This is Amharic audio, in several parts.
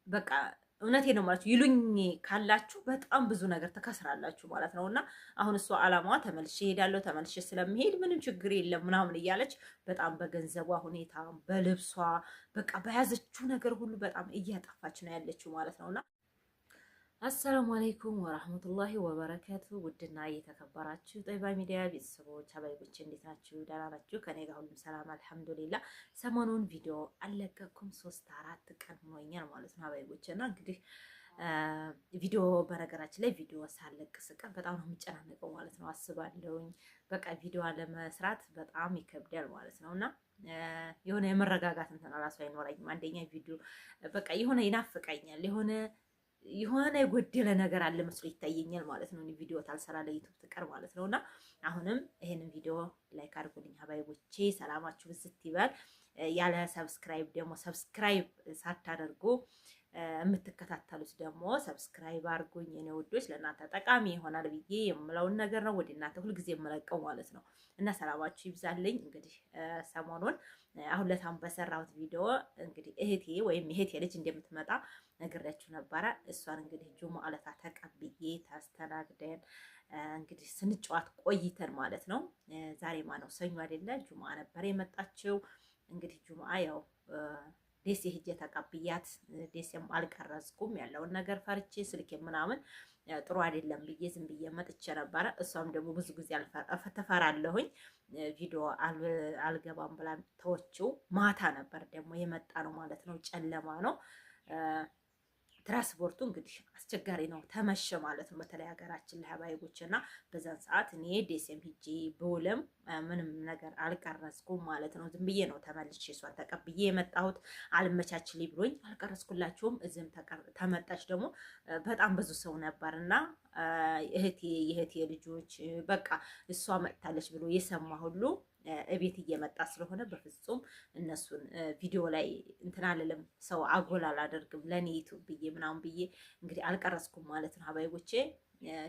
በቃ እውነቴ ነው ማለት ይሉኝ ካላችሁ በጣም ብዙ ነገር ተከስራላችሁ ማለት ነውና አሁን እሷ አላማዋ ተመልሼ እሄዳለሁ ተመልሼ ስለምሄድ ምንም ችግር የለም ምናምን እያለች በጣም በገንዘቧ ሁኔታ በልብሷ በቃ በያዘችው ነገር ሁሉ በጣም እያጠፋች ነው ያለችው ማለት ነውና አሰላሙ አለይኩም ወራህመቱላሂ ወበረካቱ። ውድና እየተከበራችሁ ጠይባ ሚዲያ ቤተሰቦች አባይቦች እንዴት ናችሁ? ደህና ናችሁ? ከኔ ጋር ሁሉም ሰላም አልሐምዱሊላህ። ሰሞኑን ቪዲዮ አለቀኩም 3-4 ቀን ሆኖኛል ማለት ነው አባይቦች እና እንግዲህ ቪዲዮ በነገራችን ላይ ቪዲዮ ሳለቅ ስቀር በጣም ነው የምጨናነቀው ማለት ነው። አስባለሁኝ በቃ ቪዲዮ ለመስራት በጣም ይከብዳል ማለት ነውና የሆነ የመረጋጋት እንትን ራሱ አይኖረኝም። አንደኛ ቪዲዮ በቃ የሆነ ይናፍቀኛል የሆነ የጎደለ ነገር አለ መስሎ ይታየኛል ማለት ነው። ቪዲዮ ታልሰራ ለዩቲዩብ ትቀር ማለት ነውና አሁንም ይሄንን ቪዲዮ ላይክ አድርጉልኝ ሀባይቦቼ፣ ሰላማችሁ ብዝት ይበል። ያለ ሰብስክራይብ ደግሞ ሰብስክራይብ ሳታደርጉ የምትከታተሉት ደግሞ ሰብስክራይብ አድርጉኝ የኔ ውዶች፣ ለእናንተ ጠቃሚ ይሆናል ብዬ የምለውን ነገር ነው ወደ እናንተ ሁልጊዜ የምለቀው ማለት ነው። እና ሰላማችሁ ይብዛልኝ። እንግዲህ ሰሞኑን አሁን ለታም በሰራሁት ቪዲዮ እንግዲህ እህቴ ወይም የእህቴ ልጅ እንደምትመጣ ነግሬያችሁ ነበረ። እሷን እንግዲህ ጁሙአ ዕለት ተቀብዬ ታስተናግደን እንግዲህ ስንጫወት ቆይተን ማለት ነው። ዛሬ ማነው ሰኞ አይደለ? ጁሙአ ነበር የመጣችው። እንግዲህ ጁሙአ ያው ደሴ ሄጄ ተቀብያት ደሴም አልቀረጽኩም ያለውን ነገር ፈርቼ ስልኬ ምናምን ጥሩ አይደለም ብዬ ዝም ብዬ መጥቼ ነበረ። እሷም ደግሞ ብዙ ጊዜ ተፈራለሁኝ ቪዲዮ አልገባም ብላ ተወችው። ማታ ነበር ደግሞ የመጣ ነው ማለት ነው። ጨለማ ነው። ትራንስፖርቱ እንግዲህ አስቸጋሪ ነው። ተመሸ ማለት ነው። በተለይ ሀገራችን ላይ ሀባይቦች እና በዛን ሰዓት እኔ ደሴም ሂጄ ብውልም ምንም ነገር አልቀረጽኩም ማለት ነው። ዝም ብዬ ነው ተመልሼ እሷን ተቀብዬ የመጣሁት። አልመቻችልኝ ብሎኝ አልቀረጽኩላችሁም። እዚህም ተመጣች ደግሞ በጣም ብዙ ሰው ነበር እና የእህቴ ልጆች በቃ እሷ መጥታለች ብሎ የሰማ ሁሉ እቤት እየመጣ ስለሆነ በፍጹም እነሱን ቪዲዮ ላይ እንትን አልልም፣ ሰው አጎል አላደርግም ለኔ ዩቲዩብ ብዬ ምናምን ብዬ እንግዲህ አልቀረጽኩም ማለት ነው። ሀባይቦቼ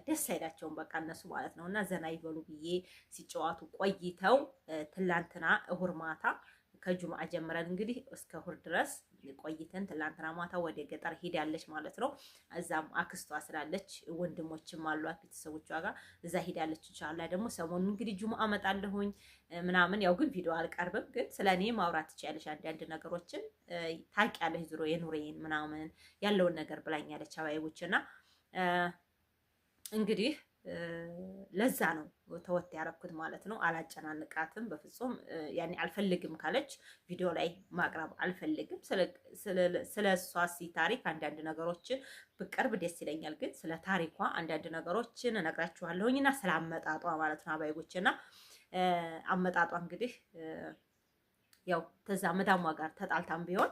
ደስ አይላቸውም በቃ እነሱ ማለት ነው። እና ዘና ይበሉ ብዬ ሲጨዋቱ ቆይተው ትላንትና እሁድ ማታ ከጁምአ ጀምረን እንግዲህ እስከ እሁድ ድረስ ቆይተን ትላንትና ማታ ወደ ገጠር ሄዳለች ማለት ነው። እዛም አክስቷ ስላለች ወንድሞችም አሏት ቤተሰቦቿ ጋር እዛ ሄዳለች። ኢንሻአላህ ደግሞ ሰሞኑን እንግዲህ ጁምአ አመጣለሁኝ ምናምን ያው ግን ቪዲዮ አልቀርብም፣ ግን ስለኔ ማውራት ትችያለሽ አንዳንድ ነገሮችን ታውቂያለሽ ዙሮ የኑሬን ምናምን ያለውን ነገር ብላኛለች አባይቦችና እንግዲህ ለዛ ነው ተወት ያረኩት ማለት ነው። አላጨናንቃትም በፍጹም ያኔ አልፈልግም ካለች ቪዲዮ ላይ ማቅረብ አልፈልግም። ስለ እሷ ታሪክ አንዳንድ ነገሮችን ብቀርብ ደስ ይለኛል፣ ግን ስለ ታሪኳ አንዳንድ ነገሮችን እነግራችኋለሁኝና ስለ አመጣጧ ማለት ነው አባይቦችና አመጣጧ እንግዲህ ያው ተዛ መዳሟ ጋር ተጣልታም ቢሆን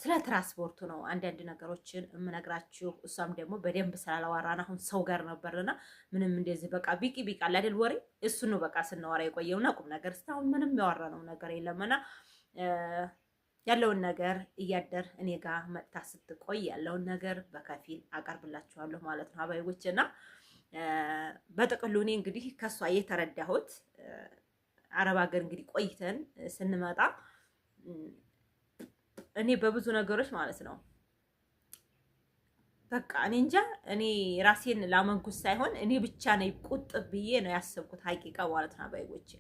ስለ ትራንስፖርቱ ነው አንዳንድ ነገሮችን የምነግራችሁ። እሷም ደግሞ በደንብ ስላላወራን አሁን ሰው ጋር ነበርና ምንም እንደዚህ በቃ ቢቂ አለ አይደል ወሬ እሱ ነው በቃ ስናወራ የቆየውና ቁም ነገር እስካሁን ምንም ያወራነው ነገር የለምና ያለውን ነገር እያደር እኔ ጋር መጥታ ስትቆይ ያለውን ነገር በከፊል አቀርብላችኋለሁ ማለት ነው ሀባይቦችና በጥቅሉ እኔ እንግዲህ ከሷ የተረዳሁት አረብ ሀገር እንግዲህ ቆይተን ስንመጣ እኔ በብዙ ነገሮች ማለት ነው በቃ እኔ እንጃ እኔ ራሴን ላመንኩት ሳይሆን እኔ ብቻ ነኝ ቁጥብ ብዬ ነው ያሰብኩት ሀቂቃ ማለት ነው አባይቦቼ።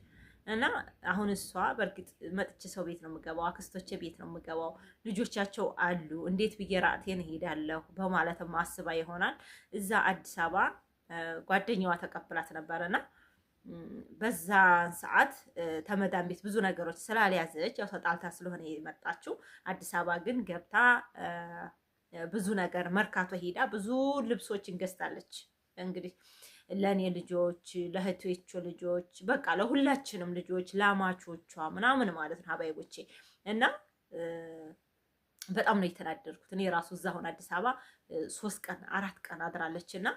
እና አሁን እሷ በእርግጥ መጥቼ ሰው ቤት ነው የምገባው፣ አክስቶቼ ቤት ነው የምገባው፣ ልጆቻቸው አሉ፣ እንዴት ብዬ ራቴን እሄዳለሁ በማለትም አስባ ይሆናል እዛ አዲስ አበባ ጓደኛዋ ተቀብላት ነበረና በዛ ሰዓት ተመዳን ቤት ብዙ ነገሮች ስላልያዘች ያው ተጣልታ ስለሆነ የመጣችው አዲስ አበባ ግን ገብታ ብዙ ነገር መርካቶ ሄዳ ብዙ ልብሶችን ገዝታለች። እንግዲህ ለኔ ልጆች፣ ለእህቶቹ ልጆች፣ በቃ ለሁላችንም ልጆች፣ ላማቾቿ ምናምን ማለት ነው ሀባይቦቼ እና በጣም ነው የተናደድኩት። እኔ ራሱ እዛ አሁን አዲስ አበባ 3 ቀን 4 ቀን አድራለች እና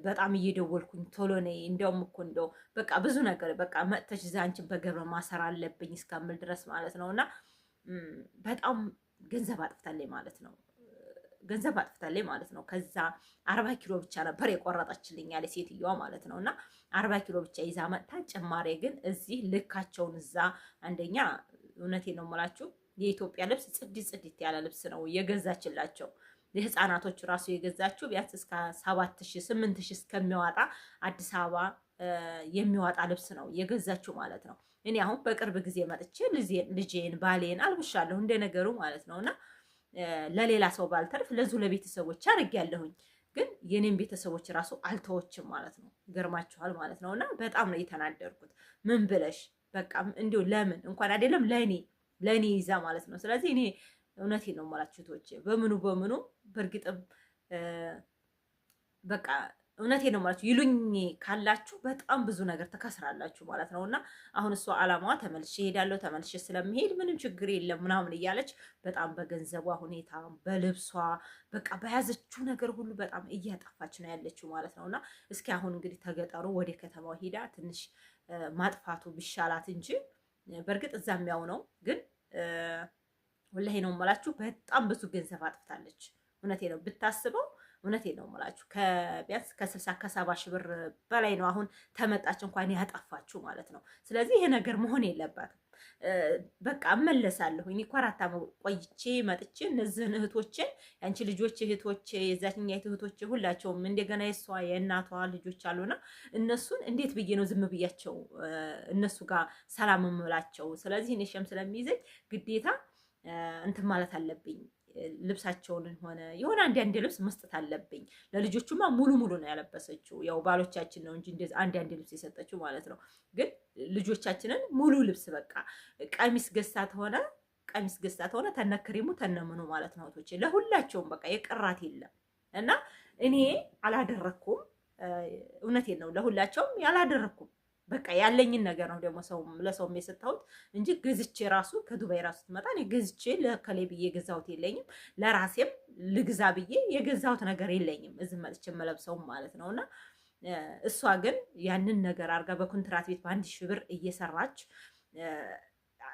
በጣም እየደወልኩኝ ቶሎ ነይ እንደውም እኮ እንደው በቃ ብዙ ነገር በቃ መጥተሽ እዛ አንቺን በገብረ ማሰር አለብኝ እስከምል ድረስ ማለት ነው እና በጣም ገንዘብ አጥፍታለች ማለት ነው። ከዛ 40 ኪሎ ብቻ ነበር የቆረጠችልኝ ያለ ሴትዮዋ ማለት ነው እና 40 ኪሎ ብቻ ይዛ መጥታ ጭማሬ ግን እዚህ ልካቸውን እዛ አንደኛ እውነቴን ነው የምላችሁ የኢትዮጵያ ልብስ ጽድት ያለ ልብስ ነው የገዛችላቸው። የህፃናቶቹ ራሱ የገዛችው ቢያንስ እስከ 7000 8000 እስከሚያወጣ አዲስ አበባ የሚዋጣ ልብስ ነው የገዛችው ማለት ነው። እኔ አሁን በቅርብ ጊዜ መጥቼ ልጄን ባሌን አልብሻለሁ እንደነገሩ ማለት ነውና ለሌላ ሰው ባልተርፍ ለዙ ለቤተሰቦች አድርጌያለሁኝ። ግን የኔን ቤተሰቦች ራሱ አልተወችም ማለት ነው። ገርማችኋል ማለት ነውና በጣም ነው የተናደርኩት። ምን ብለሽ በቃ እንዲሁ ለምን እንኳን አይደለም ለኔ ይዛ ማለት ነው። ስለዚህ እኔ እውነቴን ነው የምላችሁ ቶቼ በምኑ በእርግጥም በቃ እውነቴን ነው የምላችሁ ይሉኝ ካላችሁ በጣም ብዙ ነገር ተከስራላችሁ ማለት ነውና አሁን እሷ አላማዋ ተመልሼ እሄዳለሁ ተመልሼ ስለምሄድ ምንም ችግር የለም ምናምን እያለች በጣም በገንዘቧ ሁኔታ በልብሷ በቃ በያዘችው ነገር ሁሉ በጣም እያጠፋች ነው ያለችው ማለት ነውና እስኪ አሁን እንግዲህ ተገጠሩ ወደ ከተማው ሄዳ ትንሽ ማጥፋቱ ቢሻላት እንጂ በእርግጥ እዛም ያው ነው ግን ወላሂ ነው የምላችሁ በጣም ብዙ ገንዘብ አጥፍታለች። እውነቴ ነው ብታስበው እውነቴ ነው የምላችሁ ከቢያንስ ከ60 ከ70 ሺህ ብር በላይ ነው አሁን ተመጣች እንኳን ያጠፋችሁ ማለት ነው። ስለዚህ ይሄ ነገር መሆን የለባትም። በቃ እመለሳለሁ እኔ እኮ 4 ዓመት ቆይቼ መጥቼ እነዚህን እህቶችን ያንቺ ልጆች እህቶች የዛችኛይቱ እህቶች ሁላቸውም እንደገና የሷ የእናቷ ልጆች አሉና እነሱን እንዴት ብዬ ነው ዝም ብያቸው እነሱ ጋር ሰላም እምላቸው? ስለዚህ እኔ ሸም ስለሚይዘኝ ግዴታ እንትን ማለት አለብኝ። ልብሳቸውን ሆነ የሆነ አንድ ልብስ መስጠት አለብኝ። ለልጆቹማ ሙሉ ነው ያለበሰችው። ያው ባሎቻችን ነው እንጂ እንደዚህ አንድ ልብስ የሰጠችው ማለት ነው። ግን ልጆቻችንን ሙሉ ልብስ በቃ ቀሚስ ገዝታት ሆነ ተነክሪሙ ተነምኑ ማለት ነው። እህቶቼ ለሁላቸውም በቃ የቀራት የለም እና እኔ አላደረኩም። እውነቴን ነው ለሁላቸውም ያላደረኩም። በቃ ያለኝን ነገር ነው ደግሞ ለሰውም የሰጠሁት እንጂ ገዝቼ ራሱ ከዱባይ ራሱ ትመጣ እኔ ገዝቼ ለከሌ ብዬ የገዛሁት የለኝም። ለራሴም ልግዛ ብዬ የገዛሁት ነገር የለኝም። እዚህ መጥቼ መለብሰውም ማለት ነውና እሷ ግን ያንን ነገር አድርጋ በኮንትራት ቤት በ1000 ብር እየሰራች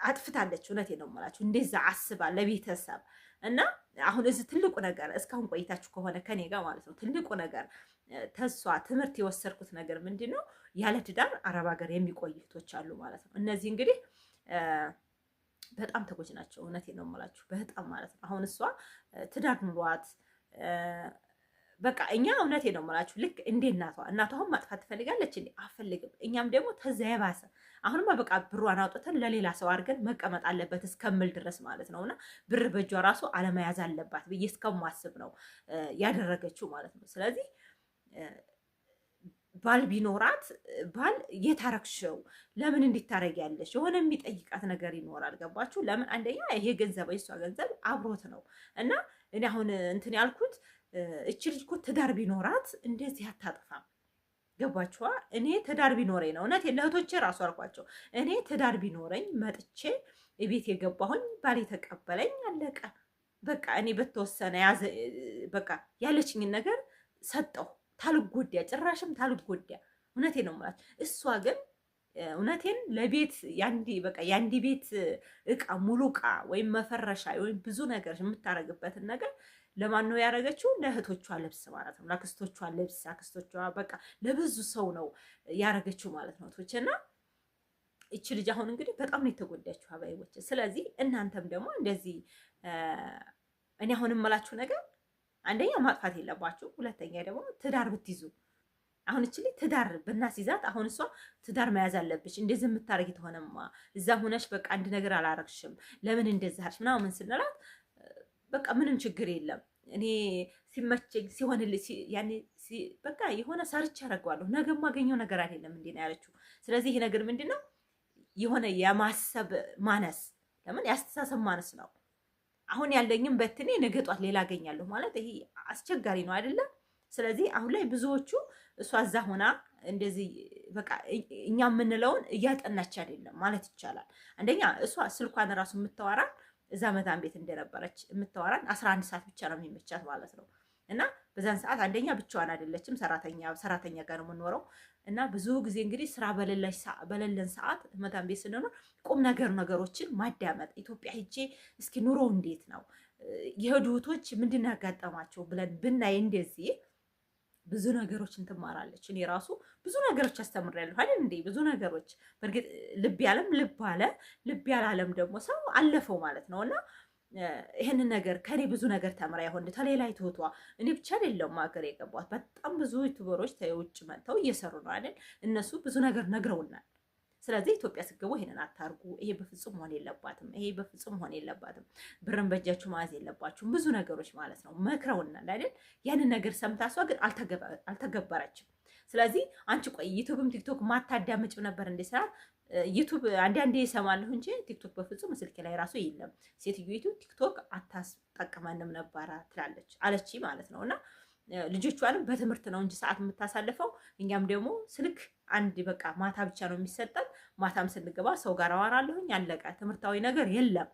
አጥፍታለች። እውነቴን ነው የምላችሁ እንደዛ አስባ ለቤተሰብ እና አሁን እዚህ ትልቁ ነገር እስካሁን ቆይታችሁ ከሆነ ከኔ ጋር ማለት ነው ትልቁ ነገር ተሷ ትምህርት የወሰድኩት ነገር ምንድን ነው? ያለ ትዳር አረብ ሀገር የሚቆዩ እህቶች አሉ ማለት ነው። እነዚህ እንግዲህ በጣም ተጎጂ ናቸው። እውነቴን ነው የምላችሁ በጣም ማለት ነው። አሁን እሷ ትዳር ኑሯት በቃ እኛ እውነቴን ነው የምላችሁ ልክ እንደ እናቷ አሁን ማጥፋት ትፈልጋለች እንዴ? አፈልግም። እኛም ደግሞ ተዛ የባሰ አሁንማ በቃ ብሯን አውጥተን ለሌላ ሰው አድርገን መቀመጥ አለበት እስከምል ድረስ ማለት ነውና ብር በእጇ ራሱ አለመያዝ አለባት ብዬ እስከማስብ ነው ያደረገችው ማለት ነው። ስለዚህ ባል ቢኖራት ባል የታረክሽው ለምን እንዲታረግ ያለሽ የሆነ የሚጠይቃት ነገር ይኖራል። ገባችሁ? ለምን አንደኛ ይሄ ገንዘብ የሷ ገንዘብ አብሮት ነው እና እኔ አሁን እንትን ያልኩት እቺ ልጅ እኮ ትዳር ቢኖራት እንደዚህ አታጥፋም። ገባችኋ? እኔ ትዳር ቢኖረኝ ነው እውነት ለእህቶቼ ራሱ አልኳቸው። እኔ ትዳር ቢኖረኝ መጥቼ ቤት የገባሁኝ ባል የተቀበለኝ አለቀ በቃ። እኔ በተወሰነ በቃ ያለችኝን ነገር ሰጠሁ ታልጎዳ ጭራሽም ታልጎዳ። እውነቴን ነው የምላት። እሷ ግን እውነቴን ለቤት ያንዲ ቤት እቃ ሙሉ እቃ ወይም መፈረሻ ወይም ብዙ ነገር የምታረግበትን ነገር ለማን ነው ያደረገችው? ለእህቶቿ ልብስ ማለት ነው። ለአክስቶቿ ልብስ አክስቶቿ በቃ ለብዙ ሰው ነው ያደረገችው ማለት ነው። ቶችና እቺ ልጅ አሁን እንግዲህ በጣም ነው የተጎዳችው አባይቦች። ስለዚህ እናንተም ደግሞ እንደዚህ እኔ አሁን የምላችሁ ነገር አንደኛ ማጥፋት የለባችሁ፣ ሁለተኛ ደግሞ ትዳር ብትይዙ አሁን እቺ ልጅ ትዳር ብናስይዛት አሁን እሷ ትዳር መያዝ አለብሽ እንደዚህ የምታረጊ ተሆነማ እዛም ሆነሽ በቃ አንድ ነገር አላረግሽም ለምን እንደዛ አልሽ ምናምን ስንላት በቃ ምንም ችግር የለም እኔ ሲመቸኝ ሲሆንልኝ ያኔ በቃ የሆነ ሰርች አደርገዋለሁ ነገ የማገኘው ነገር አይደለም እንዴ ነው ያለችው። ስለዚህ ይሄ ነገር ምንድነው የሆነ የማሰብ ማነስ ለምን ያስተሳሰብ ማነስ ነው። አሁን ያለኝም በትኔ ነገ ጧት ሌላ አገኛለሁ ማለት ይሄ አስቸጋሪ ነው አይደለም። ስለዚህ አሁን ላይ ብዙዎቹ እሷ እዛ ሆና እንደዚህ በቃ እኛ የምንለውን እያጠናች አይደለም ማለት ይቻላል። አንደኛ እሷ ስልኳን ራሱ የምታወራን እዛ መዳን ቤት እንደነበረች የምታወራን 11 ሰዓት ብቻ ነው የሚመቻት ማለት ነው። እና በዛን ሰዓት አንደኛ ብቻዋን አይደለችም፣ ሰራተኛ ጋር ነው የምንኖረው። እና ብዙ ጊዜ እንግዲህ ስራ በሌለን ሰዓት መዳን ቤት ስንኖር ቁም ነገሮችን ማዳመጥ ኢትዮጵያ ሄጄ እስኪ ኑሮ እንዴት ነው የሄዱ እህቶች ምንድን ያጋጠማቸው ብለን ብናይ እንደዚህ ብዙ ነገሮችን ትማራለች። እኔ ራሱ ብዙ ነገሮች አስተምሬያለሁ አይደል እንዴ? ብዙ ነገሮች በእርግጥ ልብ ያለም ልብ አለ ልብ ያላለም ደግሞ ሰው አለፈው ማለት ነውና ይሄንን ነገር ከኔ ብዙ ነገር ተምራ ይሆን ተሌላ ይተውቷ እኔ ብቻ አይደለም ሀገር የገባሁት በጣም ብዙ ዩቲዩበሮች ከውጭ መጥተው እየሰሩ ነው አይደል? እነሱ ብዙ ነገር ነግረውናል። ስለዚህ ኢትዮጵያ ስገቡ ይሄንን አታርጉ፣ ይሄ በፍጹም መሆን የለባትም፣ ይሄ በፍጹም መሆን የለባትም፣ ብርን በእጃችሁ መያዝ የለባችሁም፣ ብዙ ነገሮች ማለት ነው መክረውናል አይደል? ያንን ነገር ሰምታ እሷ ግን አልተገበረችም። ስለዚህ አንቺ ቆይ ዩቲዩብም ቲክቶክ ማታዳምጭው ነበር እንዴ ስራ ዩቲዩብ አንዴ እሰማለሁ እንጂ ቲክቶክ በፍጹም ስልኬ ላይ ራሱ የለም። ሴትዮይቱ ቲክቶክ አታስጠቅመንም ነበረ ትላለች አለች ማለት ነው። እና ልጆቿንም በትምህርት ነው እንጂ ሰዓት የምታሳልፈው እኛም ደግሞ ስልክ አንድ በቃ ማታ ብቻ ነው የሚሰጠን። ማታም ስንገባ ሰው ጋር አወራለሁኝ አለቀ። ትምህርታዊ ነገር የለም።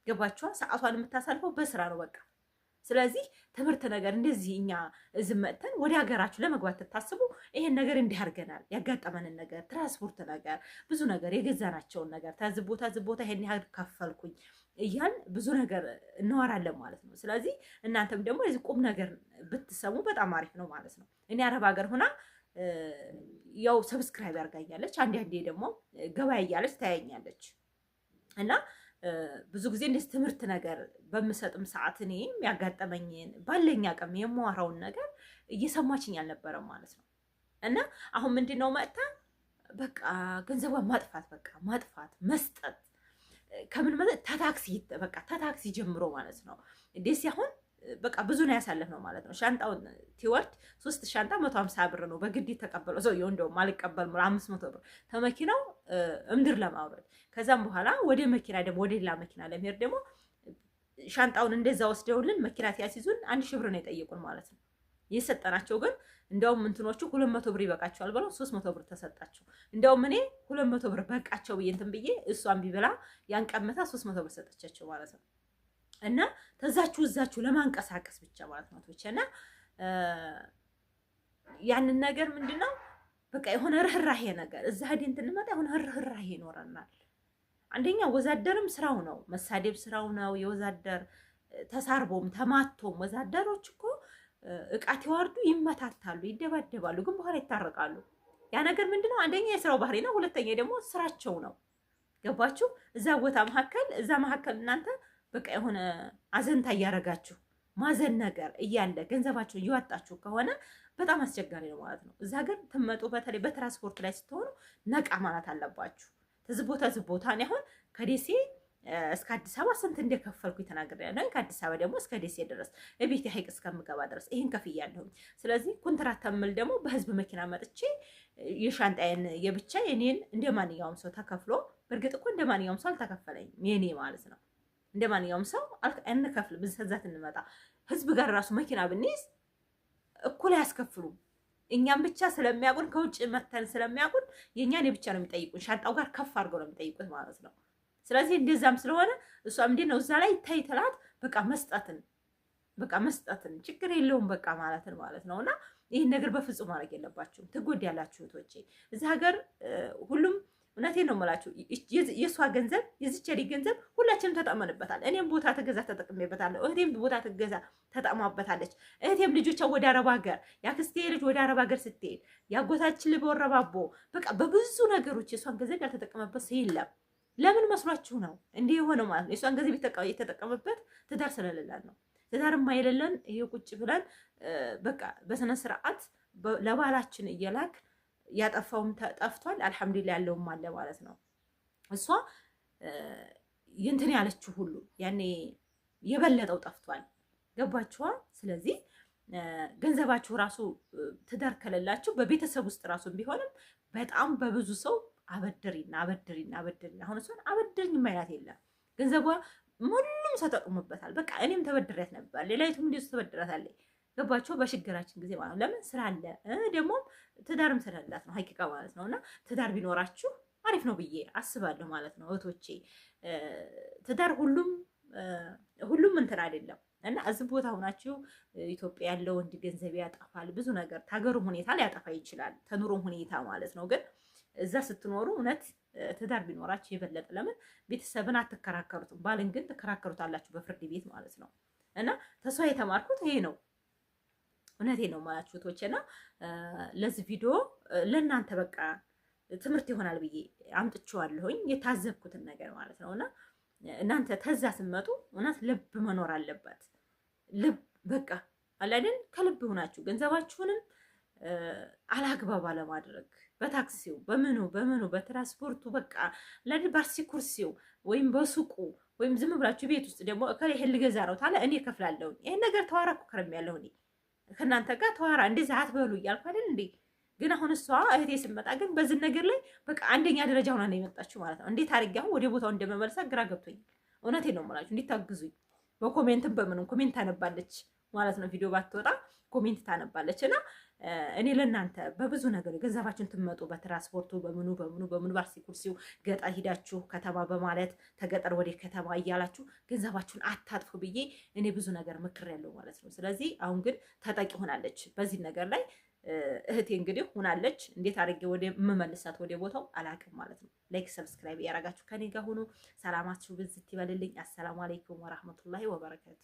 ገባችኋ? ሰዓቷን የምታሳልፈው በስራ ነው በቃ። ስለዚህ ትምህርት ነገር እንደዚህ እኛ እዚህ መጥተን ወደ ሀገራችሁ ለመግባት ትታስቡ ይሄን ነገር እንዲህ አድርገናል፣ ያጋጠመንን ነገር ትራንስፖርት ነገር ብዙ ነገር የገዛናቸውን ነገር ተዝቦታ ይሄን ያህል ከፈልኩኝ እያን ብዙ ነገር እናወራለን ማለት ነው። ስለዚህ እናንተም ደግሞ የዚህ ቁም ነገር ብትሰሙ በጣም አሪፍ ነው ማለት ነው። እኔ አረብ ሀገር ሆና ያው ሰብስክራይብ ያርጋኛለች፣ አንዴ ደግሞ ገበያ እያለች ታያኛለች እና ብዙ ጊዜ እንደዚህ ትምህርት ነገር በምሰጥም ሰዓት እኔ ያጋጠመኝን ባለኝ አቅም የማወራውን ነገር እየሰማችኝ አልነበረም ማለት ነው። እና አሁን ምንድነው መጥታ በቃ ገንዘቧን ማጥፋት በቃ ማጥፋት መስጠት ከምን ማለት ታክሲ ጀምሮ ማለት ነው። ደስ አሁን በቃ ብዙ ነው ያሳለፍነው ማለት ነው። ሻንጣውን ትወርድ 3 ሻንጣ 150 ብር ነው በግድ ተቀበለው ሰውየው። እንደውም አልቀበልም 500 ብር ተመኪናው እምድር ለማውረድ ከዛም በኋላ ወደ መኪና ደግሞ ወደ ሌላ መኪና ለመሄድ ደግሞ ሻንጣውን እንደዛ ወስደውልን መኪና ሲያስይዙን 1000 ብር ነው የጠየቁን ማለት ነው። የሰጠናቸው ግን እንደውም እንትኖቹ 200 ብር ይበቃቸዋል ብለው 300 ብር ተሰጣቸው። እንደውም እኔ 200 ብር በቃቸው ብዬ እንትን ብዬ እሷን ቢበላ ያንቀምታ 300 ብር ሰጠቻቸው ማለት ነው። እና እዛችሁ ለማንቀሳቀስ ብቻ ማለት ነው እና ያንን ነገር ምንድነው በቃ የሆነ ርህራሄ ነገር እዛ ሄደን እንመጣ የሆነ ርህራሄ ይኖረናል። አንደኛ ወዛደርም ስራው ነው፣ መሳደብ ስራው ነው። የወዛደር ተሳርቦም ተማቶም ወዛደሮች እኮ እቃት ይዋርዱ ይመታታሉ፣ ይደባደባሉ፣ ግን በኋላ ይታረቃሉ። ያ ነገር ምንድነው አንደኛ የስራው ባህሪ ነው፣ ሁለተኛ ደግሞ ስራቸው ነው። ገባችሁ? እዛ መካከል እናንተ በቃ የሆነ አዘንታ እያረጋችሁ ማዘን ነገር እያለ ገንዘባችሁ እያወጣችሁ ከሆነ በጣም አስቸጋሪ ነው ማለት ነው። እዛ ግን ትመጡ በተለይ በትራንስፖርት ላይ ስትሆኑ ነቃ ማለት አለባችሁ። ዝቦታ እኔ አሁን ከደሴ እስከ አዲስ አበባ ስንት እንደከፈልኩ ተናግሬያለሁ። ከአዲስ አበባ ደግሞ እስከ ደሴ ድረስ እቤት ሀይቅ እስከምገባ ድረስ ይሄን ከፍያለሁ። ስለዚህ ኮንትራት ተምል ደግሞ በህዝብ መኪና መጥቼ የሻንጣዬን የብቻ የኔን እንደማንኛውም ሰው ተከፍሎ በእርግጥ እኮ እንደማንኛውም ሰው አልተከፈለኝም የኔ ማለት ነው። እንደማንኛውም ሰው አንከፍልም። ብንሰዛት እንመጣ ህዝብ ጋር ራሱ መኪና ብንይዝ እኩል አያስከፍሉም። እኛም ብቻ ስለሚያውቁን ከውጭ መተን ስለሚያውቁን የኛን ብቻ ነው የሚጠይቁን። ሻንጣው ጋር ከፍ አድርገው ነው የሚጠይቁት ማለት ነው። ስለዚህ እንደዛም ስለሆነ እሷ ምንድን ነው እዛ ላይ ታይ ተላት በቃ መስጠትን ችግር የለውም በቃ ማለት ነው። እና ይህን ነገር በፍጹም ማድረግ የለባችሁም። ትጎዳላችሁ እህቶቼ። እዚህ ሀገር ሁሉም እውነቴን ነው የምላችሁ የእሷ ገንዘብ የዚች ገንዘብ ሁላችንም ተጠቅመንበታል። እኔም ቦታ ትገዛ ተጠቅሜበታለሁ። እህቴም ቦታ ትገዛ ተጠቅማበታለች። እህቴም ልጆቿ ወደ አረብ ሀገር የአክስቴ ልጅ ወደ አረብ ሀገር ስትሄድ ያጎታችን ልጅ ወረባቦ በቃ በብዙ ነገሮች የእሷን ገንዘብ ያልተጠቀመበት ሰው የለም። ለምን መስሏችሁ ነው እንዲህ የሆነው ማለት ነው? የእሷን ገንዘብ የተጠቀመበት ትዳር ስለሌለን ነው። ትዳርማ የሌለን ይሄ ቁጭ ብለን በቃ በስነ ስርዓት ለባላችን እየላክ ያጠፋውም ጠፍቷል፣ አልሐምዱሊላህ ያለውም አለ ማለት ነው። እሷ እንትን ያለችው ሁሉ ያኔ የበለጠው ጠፍቷል። ገባችኋ? ስለዚህ ገንዘባችሁ ራሱ ትዳር ከሌላችሁ በቤተሰብ ውስጥ ራሱ ቢሆንም በጣም በብዙ ሰው አበድሪና አሁን እሷን አበድሪኝ ማይላት የለም። ገንዘቧ ሁሉም ሰው ተጠቅሞበታል። በቃ እኔም ተበድሬያት ነበር፣ ሌላይቱም እንደሱ ተበድራታለች። ገባችሁ? በችግራችን ጊዜ ማለት ነው። ለምን ስራ አለ ደግሞ ትዳርም ስለሌላት ነው ሀቂቃ ማለት ነው። እና ትዳር ቢኖራችሁ አሪፍ ነው ብዬ አስባለሁ ማለት ነው እህቶቼ። ትዳር ሁሉም እንትን አይደለም እና እዚህ ቦታ ሆናችሁ ኢትዮጵያ ያለው ወንድ ገንዘብ ያጠፋል፣ ብዙ ነገር ታገሩም ሁኔታ ሊያጠፋ ይችላል፣ ተኑሮም ሁኔታ ማለት ነው። ግን እዛ ስትኖሩ እውነት ትዳር ቢኖራችሁ የበለጠ ለምን ቤተሰብን አትከራከሩትም፣ ባልን ግን ትከራከሩታላችሁ በፍርድ ቤት ማለት ነው። እና ተስፋ የተማርኩት ይሄ ነው። እውነቴ ነው ማላችሁ ቶቼና ለዚህ ቪዲዮ ለእናንተ በቃ ትምህርት ይሆናል ብዬ አምጥቼዋለሁኝ የታዘብኩትን ነገር ማለት ነውና እናንተ ተዛ ስትመጡ እውነት ልብ መኖር አለበት። ልብ በቃ አላደን ከልብ ሆናችሁ ገንዘባችሁንም አላግባብ አለማድረግ በታክሲው በምኑ በትራንስፖርቱ በቃ ለዲ ባርሲ ኩርሲው ወይም በሱቁ ወይም ዝም ብላችሁ ቤት ውስጥ ደግሞ እከሌ ይሄን ልገዛ ነው ታለ እኔ እከፍላለሁ። ይሄን ነገር ተዋራኩ ከረም ያለው እኔ ከእናንተ ጋር ተዋራ እንደዛ አትበሉ እያልኩ አይደል እንዴ? ግን አሁን እሷ እህቴ ስመጣ ግን በዚህ ነገር ላይ በቃ አንደኛ ደረጃ ሆና ነው የመጣችው ማለት ነው። እንዴት አድርጌ አሁን ወደ ቦታው እንደመመለሳ ግራ ገብቶኛል። እውነቴን ነው የምላችሁ። እንዲታግዙኝ በኮሜንትም በምንም ኮሜንት ታነባለች ማለት ነው። ቪዲዮ ባትወጣ ኮሜንት ታነባለች እና እኔ ለእናንተ በብዙ ነገር ገንዘባችሁን ትመጡ በትራንስፖርቱ በምኑ ባርሲ ኩርሲው ገጠር ሂዳችሁ ከተማ በማለት ተገጠር ወደ ከተማ እያላችሁ ገንዘባችሁን አታጥፉ ብዬ እኔ ብዙ ነገር ምክር ያለው ማለት ነው። ስለዚህ አሁን ግን ተጠቂ ሆናለች በዚህ ነገር ላይ እህቴ እንግዲህ ሆናለች። እንዴት አድርጌ ወደ መመልሳት ወደ ቦታው አላውቅም ማለት ነው። ላይክ ሰብስክራይብ ያደረጋችሁ ከኔ ጋር ሆኖ ሰላማችሁ ብዝት ይበልልኝ። አሰላሙ አለይኩም ወራህመቱላሂ ወበረካቱ።